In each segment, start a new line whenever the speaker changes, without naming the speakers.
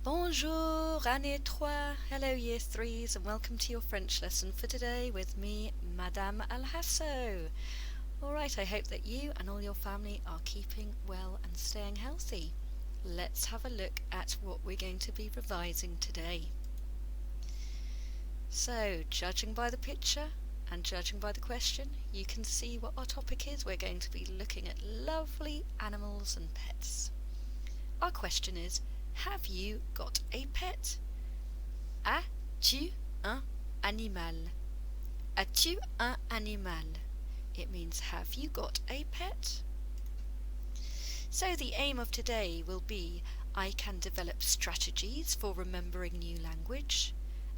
Bonjour, année 3. Hello, year 3s, and welcome to your French lesson for today with me, Madame Alhasso. Alright, I hope that you and all your family are keeping well and staying healthy. Let's have a look at what we're going to be revising today. So, judging by the picture and judging by the question, you can see what our topic is. We're going to be looking at lovely animals and pets. Our question is, have you got a pet? As-tu un animal? As-tu un animal? It means, have you got a pet? So the aim of today will be, I can develop strategies for remembering new language,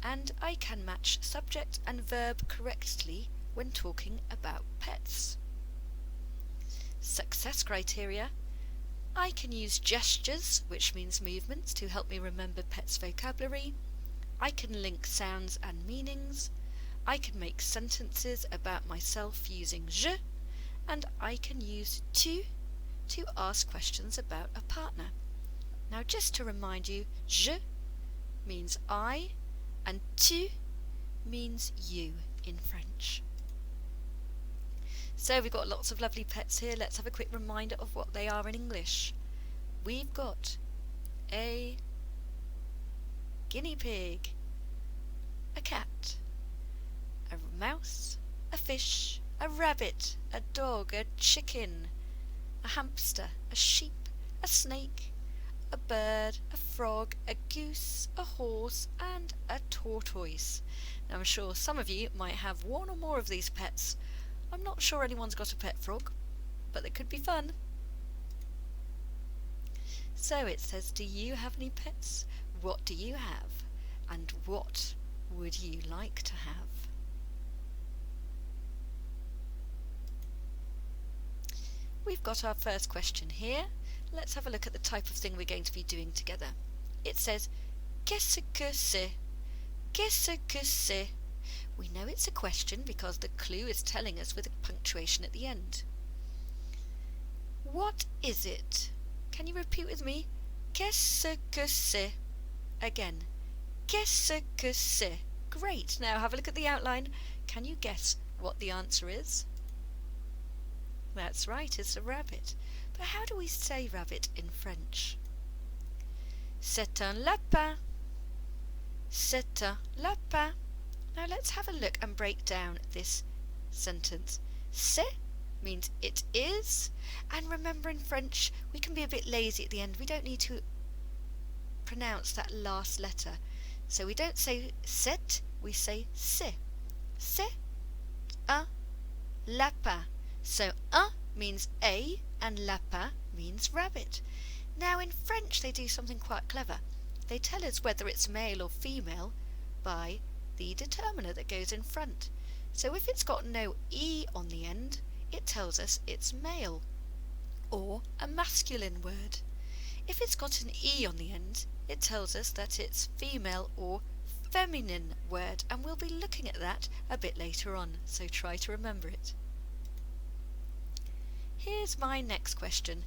and I can match subject and verb correctly when talking about pets. Success criteria. I can use gestures, which means movements, to help me remember pets' vocabulary. I can link sounds and meanings. I can make sentences about myself using je, and I can use tu to ask questions about a partner. Now, just to remind you, je means I and tu means you in French. So we've got lots of lovely pets here. Let's have a quick reminder of what they are in English. We've got a guinea pig, a cat, a mouse, a fish, a rabbit, a dog, a chicken, a hamster, a sheep, a snake, a bird, a frog, a goose, a horse, and a tortoise. Now, I'm sure some of you might have one or more of these pets. I'm not sure anyone's got a pet frog, but they could be fun. So it says, do you have any pets? What do you have? And what would you like to have? We've got our first question here. Let's have a look at the type of thing we're going to be doing together. It says, qu'est-ce que c'est? Qu'est-ce que c'est? We know it's a question because the clue is telling us with a punctuation at the end. What is it? Can you repeat with me? Qu'est-ce que c'est? Again. Qu'est-ce que c'est? Great. Now have a look at the outline. Can you guess what the answer is? That's right, it's a rabbit. But how do we say rabbit in French? C'est un lapin. C'est un lapin. Now let's have a look and break down this sentence. C'est means it is, and remember in French we can be a bit lazy at the end. We don't need to pronounce that last letter. So we don't say c'est, we say c'est. C'est un lapin. So un means a and lapin means rabbit. Now in French they do something quite clever. They tell us whether it's male or female by the determiner that goes in front. So if it's got no E on the end, it tells us it's male, or a masculine word. If it's got an E on the end, it tells us that it's female or feminine word, and we'll be looking at that a bit later on, so try to remember it. Here's my next question.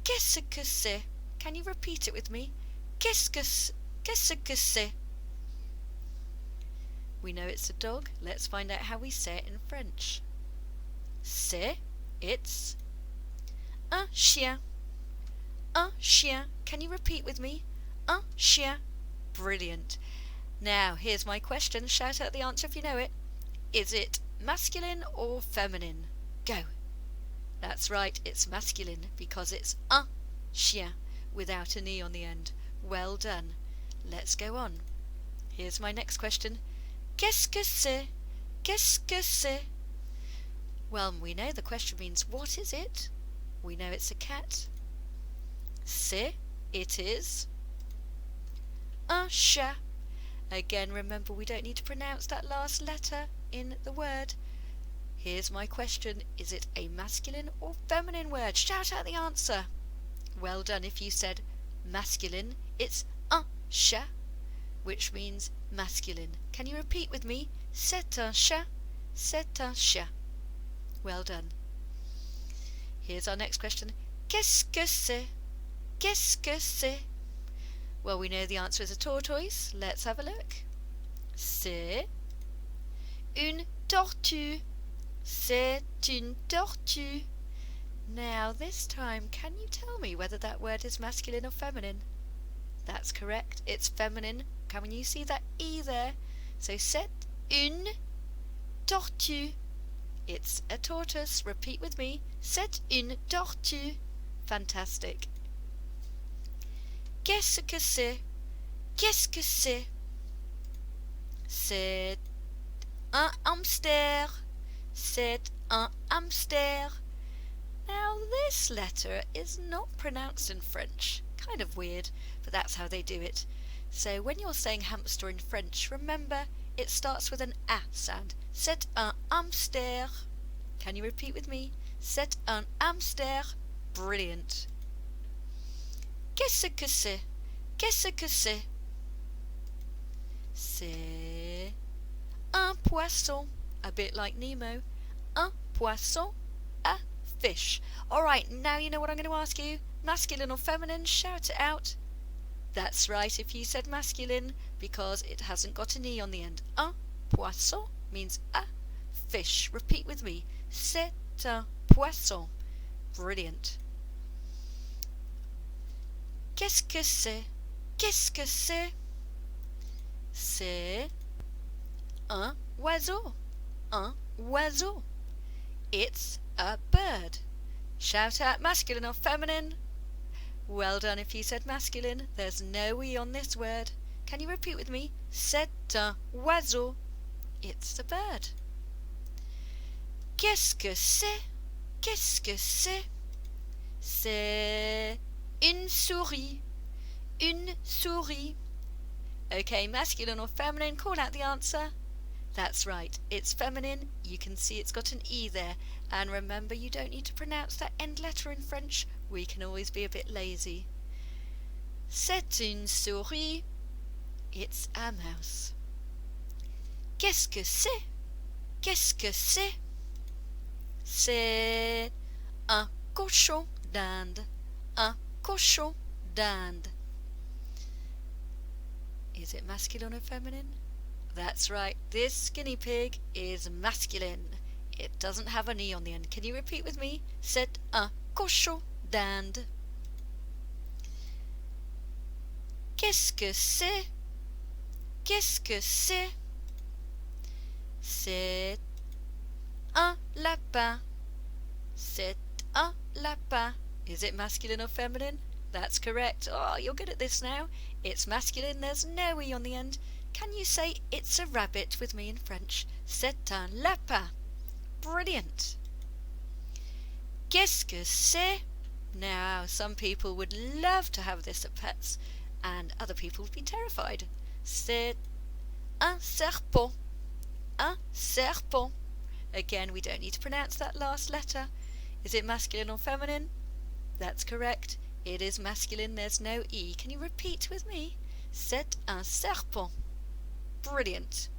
Qu'est-ce que c'est? Can you repeat it with me? Qu'est-ce que c'est? We know it's a dog. Let's find out how we say it in French. C'est, it's un chien. Un chien. Can you repeat with me? Un chien. Brilliant. Now, here's my question. Shout out the answer if you know it. Is it masculine or feminine? Go. That's right, it's masculine because it's un chien without an E on the end. Well done. Let's go on. Here's my next question. Qu'est-ce que c'est? Qu'est-ce que c'est? Well, we know the question means what is it? We know it's a cat. C'est, it is. Un chat. Again, remember we don't need to pronounce that last letter in the word. Here's my question. Is it a masculine or feminine word? Shout out the answer. Well done if you said masculine. It's un chat, which means masculine. Can you repeat with me? C'est un chat. C'est un chat. Well done. Here's our next question. Qu'est-ce que c'est? Qu'est-ce que c'est? Well, we know the answer is a tortoise. Let's have a look. C'est une tortue. C'est une tortue. Now this time, can you tell me whether that word is masculine or feminine? That's correct, it's feminine. Can you see that E there? So c'est une tortue. It's a tortoise. Repeat with me. C'est une tortue. Fantastic. Qu'est-ce que c'est? Qu'est-ce que c'est? C'est un hamster. C'est un hamster. Now this letter is not pronounced in French. Kind of weird, but that's how they do it. So when you're saying hamster in French, remember it starts with an A sound. C'est un hamster. Can you repeat with me? C'est un hamster. Brilliant. Qu'est-ce que c'est? Qu'est-ce que c'est? C'est un poisson. A bit like Nemo. Un poisson, a fish. Alright, now you know what I'm going to ask you. Masculine or feminine? Shout it out. That's right if you said masculine, because it hasn't got an E on the end. Un poisson means a fish. Repeat with me. C'est un poisson. Brilliant. Qu'est-ce que c'est? Qu'est-ce que c'est? C'est un oiseau. Un oiseau. It's a bird. Shout out masculine or feminine. Well done if you said masculine. There's no E on this word. Can you repeat with me? C'est un oiseau. It's a bird. Qu'est-ce que c'est? Qu'est-ce que c'est? C'est une souris. Une souris. Okay, masculine or feminine, call out the answer. That's right, it's feminine. You can see it's got an E there. And remember, you don't need to pronounce that end letter in French. We can always be a bit lazy. C'est une souris. It's a mouse. Qu'est-ce que c'est? Qu'est-ce que c'est? C'est un cochon d'Inde. Un cochon d'Inde. Is it masculine or feminine? That's right, this guinea pig is masculine. It doesn't have an E on the end. Can you repeat with me? C'est un cochon d'Inde. Qu'est-ce que c'est? Qu'est-ce que c'est? C'est un lapin. C'est un lapin. Is it masculine or feminine? That's correct. Oh, you're good at this now. It's masculine, there's no E on the end. Can you say it's a rabbit with me in French? C'est un lapin. Brilliant. Qu'est-ce que c'est? Now, some people would love to have this at Pets, and other people would be terrified. C'est un serpent. Un serpent. Again, we don't need to pronounce that last letter. Is it masculine or feminine? That's correct. It is masculine, there's no E. Can you repeat with me? C'est un serpent. Brilliant.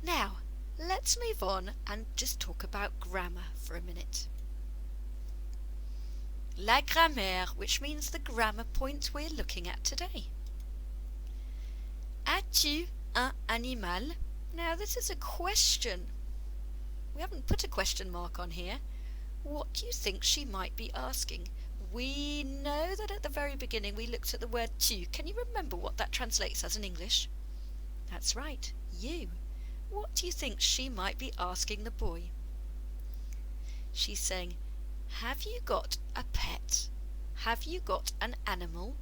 Now, let's move on and just talk about grammar for a minute. La grammaire, which means the grammar point we're looking at today. As-tu un animal? Now, this is a question. We haven't put a question mark on here. What do you think she might be asking? We know that at the very beginning we looked at the word tu. Can you remember what that translates as in English? That's right, you. What do you think she might be asking the boy? She's saying, have you got a pet? Have you got an animal?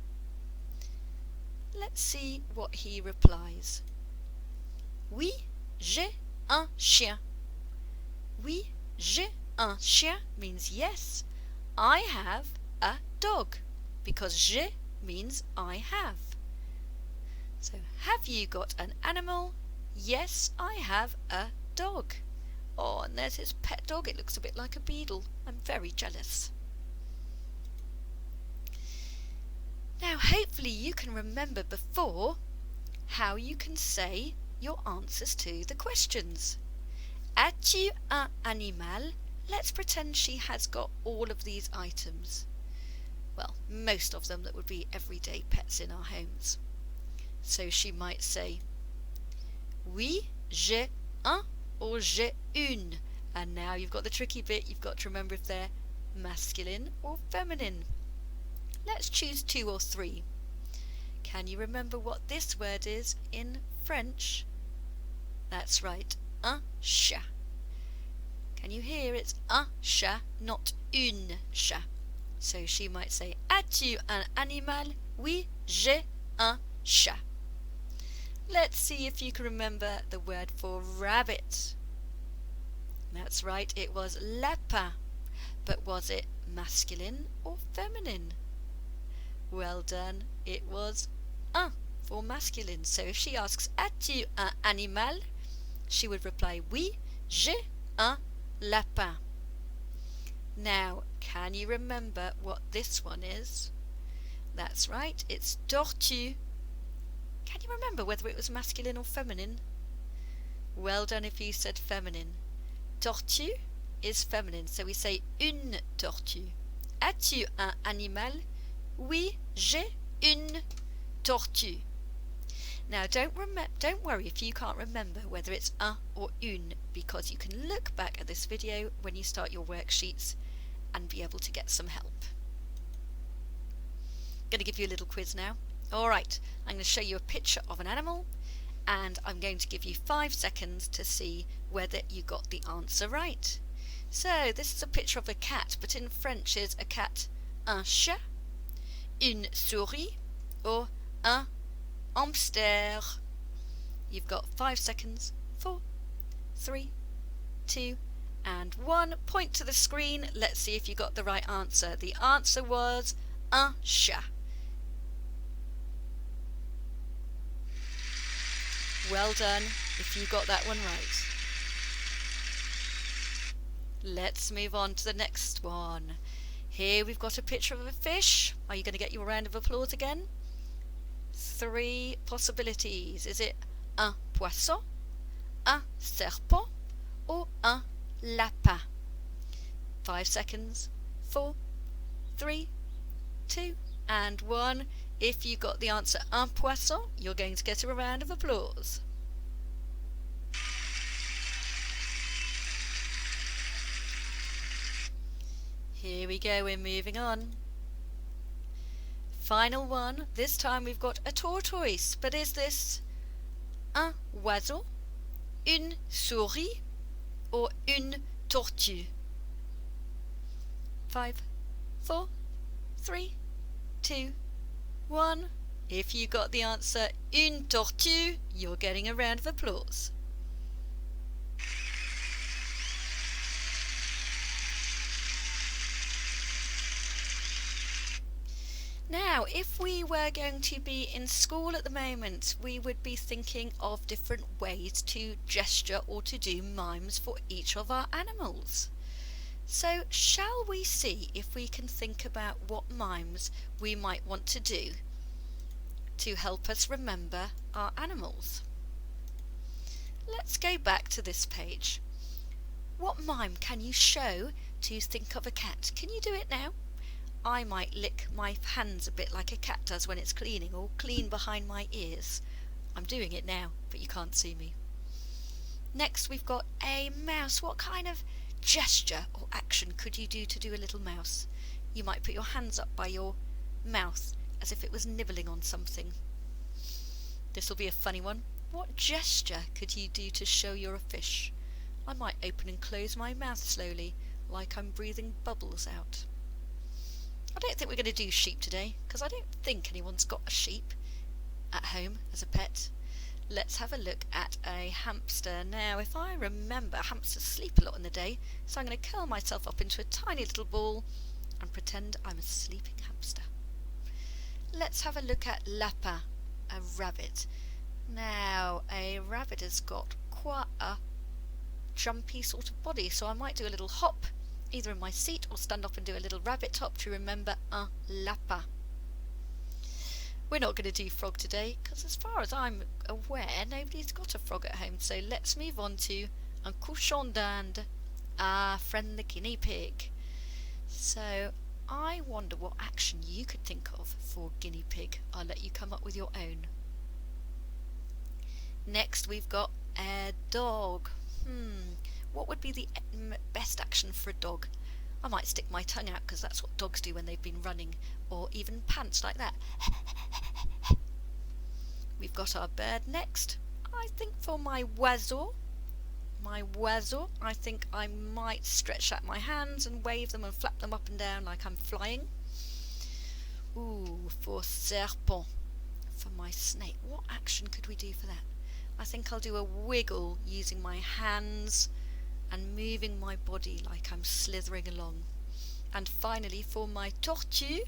Let's see what he replies. Oui, j'ai un chien. Oui, j'ai un chien means yes, I have a dog, because j'ai means I have. So, have you got an animal? Yes, I have a dog. Oh, and there's his pet dog. It looks a bit like a beetle. I'm very jealous. Now, hopefully you can remember before how you can say your answers to the questions. As-tu un animal? Let's pretend she has got all of these items. well, most of them that would be everyday pets in our homes. So she might say, oui, j'ai un or j'ai une. And now you've got the tricky bit, you've got to remember if they're masculine or feminine. Let's choose 2 or 3. Can you remember what this word is in French? That's right, un chat. Can you hear it's un chat, not une chat? So she might say, as-tu un animal? Oui, j'ai un chat. Let's see if you can remember the word for rabbit. That's right, it was lapin. But was it masculine or feminine? Well done, it was un for masculine. So if she asks, as-tu un animal? She would reply, oui, j'ai un lapin. Now, can you remember what this one is? That's right, it's tortue. Can you remember whether it was masculine or feminine? Well done if you said feminine. Tortue is feminine, so we say une tortue. As-tu un animal? Oui, j'ai une tortue. Now don't worry if you can't remember whether it's un or une, because you can look back at this video when you start your worksheets and be able to get some help. I'm going to give you a little quiz now. Alright, I'm going to show you a picture of an animal and I'm going to give you 5 seconds to see whether you got the answer right. So this is a picture of a cat, but in French is a cat un chat, une souris, or un hamster. You've got 5 seconds. 4, 3, 2, and 1. Point to the screen. Let's see if you got the right answer. The answer was un chat. Well done if you got that one right. Let's move on to the next one. Here we've got a picture of a fish. Are you going to get your round of applause again? 3 possibilities. Is it un poisson, un serpent, or un lapin? 5 seconds. 4, 3, 2, and 1. If you got the answer un poisson, you're going to get a round of applause. Here we go, we're moving on. Final one. This time we've got a tortoise, but is this un oiseau, une souris, or une tortue? 5, 4, 3, 2, 1. If you got the answer une tortue, you're getting a round of applause. Now, if we were going to be in school at the moment, we would be thinking of different ways to gesture or to do mimes for each of our animals. So, shall we see if we can think about what mimes we might want to do to help us remember our animals? Let's go back to this page. What mime can you show to think of a cat? Can you do it now? I might lick my hands a bit like a cat does when it's cleaning, or clean behind my ears. I'm doing it now, but you can't see me. Next we've got a mouse. What kind of gesture or action could you do to do a little mouse? You might put your hands up by your mouth as if it was nibbling on something. This will be a funny one. What gesture could you do to show you're a fish? I might open and close my mouth slowly, like I'm breathing bubbles out. I don't think we're going to do sheep today, because I don't think anyone's got a sheep at home as a pet. Let's have a look at a hamster. Now, if I remember, hamsters sleep a lot in the day, so I'm going to curl myself up into a tiny little ball and pretend I'm a sleeping hamster. Let's have a look at lapin, a rabbit. Now, a rabbit has got quite a jumpy sort of body, so I might do a little hop, either in my seat or stand up and do a little rabbit hop to remember un lapin. We're not going to do frog today, because as far as I'm aware, nobody's got a frog at home, so let's move on to un cochon d'Inde, our friend the guinea pig. So, I wonder what action you could think of for guinea pig. I'll let you come up with your own. Next we've got a dog. What would be the best action for a dog? I might stick my tongue out because that's what dogs do when they've been running, or even pants like that. We've got our bird next. I think for my oiseau, I think I might stretch out my hands and wave them and flap them up and down like I'm flying. Ooh, for serpent, for my snake, what action could we do for that? I think I'll do a wiggle using my hands and moving my body like I'm slithering along. And finally for my tortue,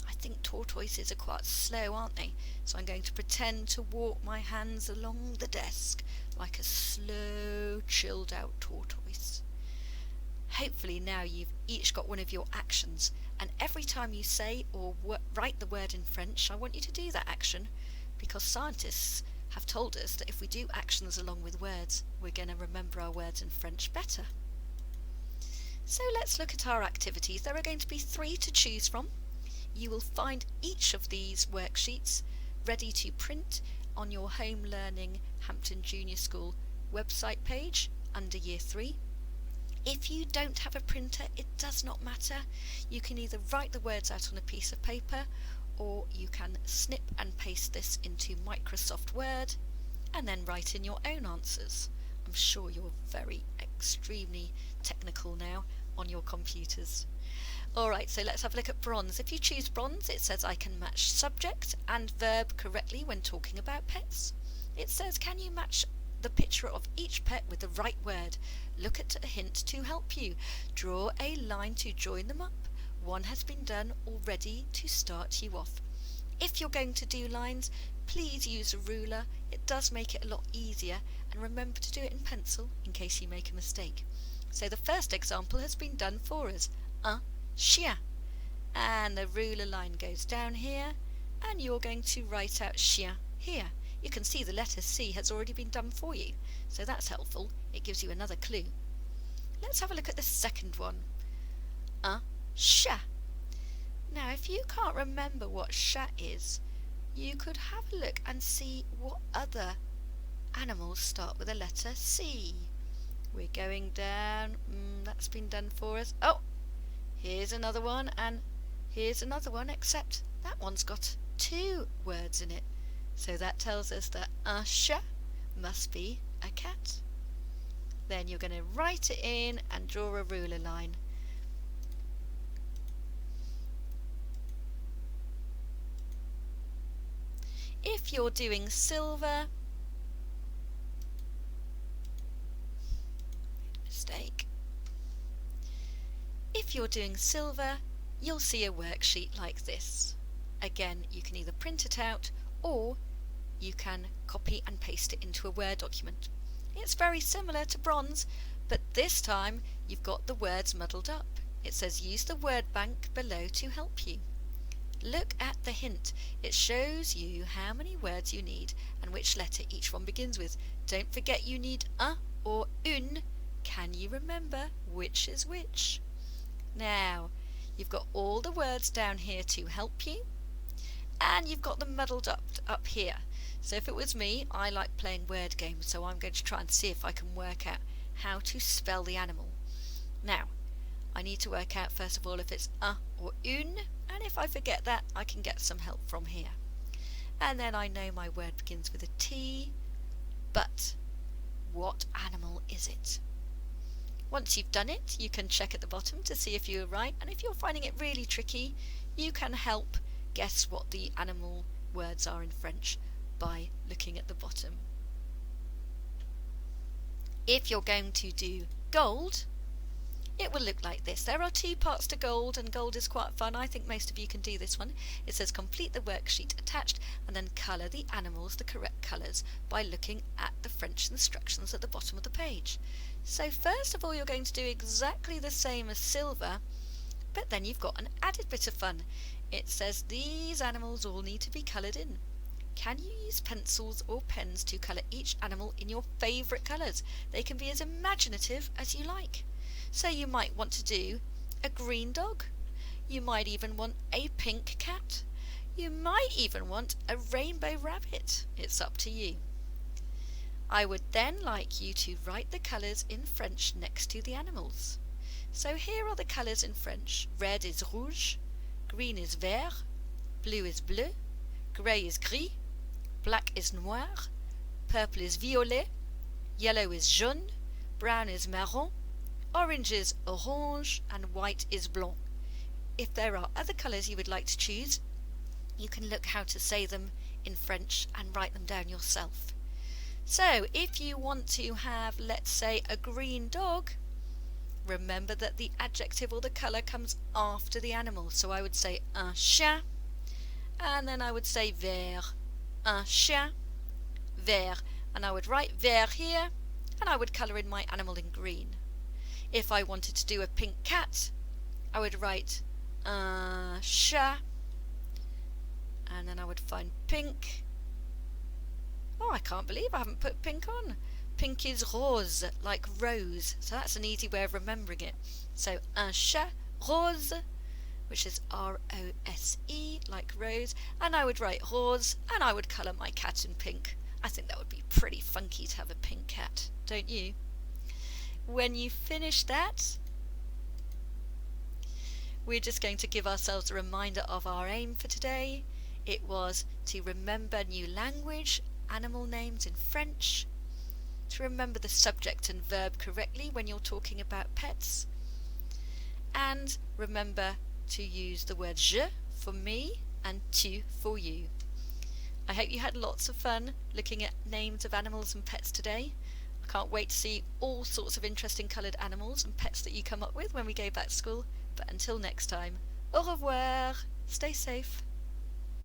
I think tortoises are quite slow, aren't they? So I'm going to pretend to walk my hands along the desk like a slow, chilled out tortoise. Hopefully now you've each got one of your actions, and every time you say or write the word in French, I want you to do that action, because scientists have told us that if we do actions along with words, we're going to remember our words in French better. So let's look at our activities. There are going to be 3 to choose from. You will find each of these worksheets ready to print on your Home Learning Hampton Junior School website page under Year 3. If you don't have a printer, it does not matter. You can either write the words out on a piece of paper, or you can snip and paste this into Microsoft Word and then write in your own answers. I'm sure you're very extremely technical now on your computers. Alright, so let's have a look at bronze. If you choose bronze, it says I can match subject and verb correctly when talking about pets. It says, can you match the picture of each pet with the right word? Look at a hint to help you. Draw a line to join them up. One has been done already to start you off. If you're going to do lines, please use a ruler. It does make it a lot easier, and remember to do it in pencil in case you make a mistake. So the first example has been done for us. Un chien. And the ruler line goes down here, and you're going to write out chien here. You can see the letter C has already been done for you, so that's helpful. It gives you another clue. Let's have a look at the second one. Un chat. Now, if you can't remember what chat is, you could have a look and see what other animals start with the letter C. We're going down. That's been done for us. Oh, here's another one, and here's another one, except that one's got 2 words in it. So that tells us that un chat must be a cat. Then you're going to write it in and draw a ruler line. If you're doing silver, if you're doing silver, you'll see a worksheet like this. Again, you can either print it out or you can copy and paste it into a Word document. It's very similar to bronze, but this time you've got the words muddled up. It says use the word bank below to help you. Look at the hint. It shows you how many words you need and which letter each one begins with. Don't forget you need un or une. Can you remember which is which? Now, you've got all the words down here to help you, and you've got them muddled up here. So if it was me, I like playing word games, so I'm going to try and see if I can work out how to spell the animal. Now, I need to work out first of all if it's un or une, and if I forget that, I can get some help from here. And then I know my word begins with a T, but what animal is it? Once you've done it, you can check at the bottom to see if you're right, and if you're finding it really tricky, you can help guess what the animal words are in French by looking at the bottom. If you're going to do gold, it will look like this. There are 2 parts to gold, and gold is quite fun. I think most of you can do this one. It says complete the worksheet attached and then colour the animals the correct colours by looking at the French instructions at the bottom of the page. So first of all, you're going to do exactly the same as silver, but then you've got an added bit of fun. It says these animals all need to be coloured in. Can you use pencils or pens to colour each animal in your favourite colours? They can be as imaginative as you like. So you might want to do a green dog. You might even want a pink cat. You might even want a rainbow rabbit. It's up to you. I would then like you to write the colours in French next to the animals. So here are the colours in French. Red is rouge, green is vert, blue is bleu, grey is gris, black is noir, purple is violet, yellow is jaune, brown is marron, orange is orange, and white is blanc. If there are other colours you would like to choose, you can look how to say them in French and write them down yourself. So if you want to have, let's say, a green dog, remember that the adjective or the colour comes after the animal. So I would say un chien, and then I would say vert. Un chien, vert. And I would write vert here, and I would colour in my animal in green. If I wanted to do a pink cat, I would write un chat, and then I would find pink. Oh, I can't believe I haven't put pink on. Pink is rose, like rose, so that's an easy way of remembering it. So un chat rose, which is R-O-S-E, like rose, and I would write rose, and I would colour my cat in pink. I think that would be pretty funky to have a pink cat, don't you? When you finish that, we're just going to give ourselves a reminder of our aim for today. It was to remember new language, animal names in French, to remember the subject and verb correctly when you're talking about pets, and remember to use the word je for me and tu for you. I hope you had lots of fun looking at names of animals and pets today. I can't wait to see all sorts of interesting coloured animals and pets that you come up with when we go back to school. But until next time, au revoir, stay safe.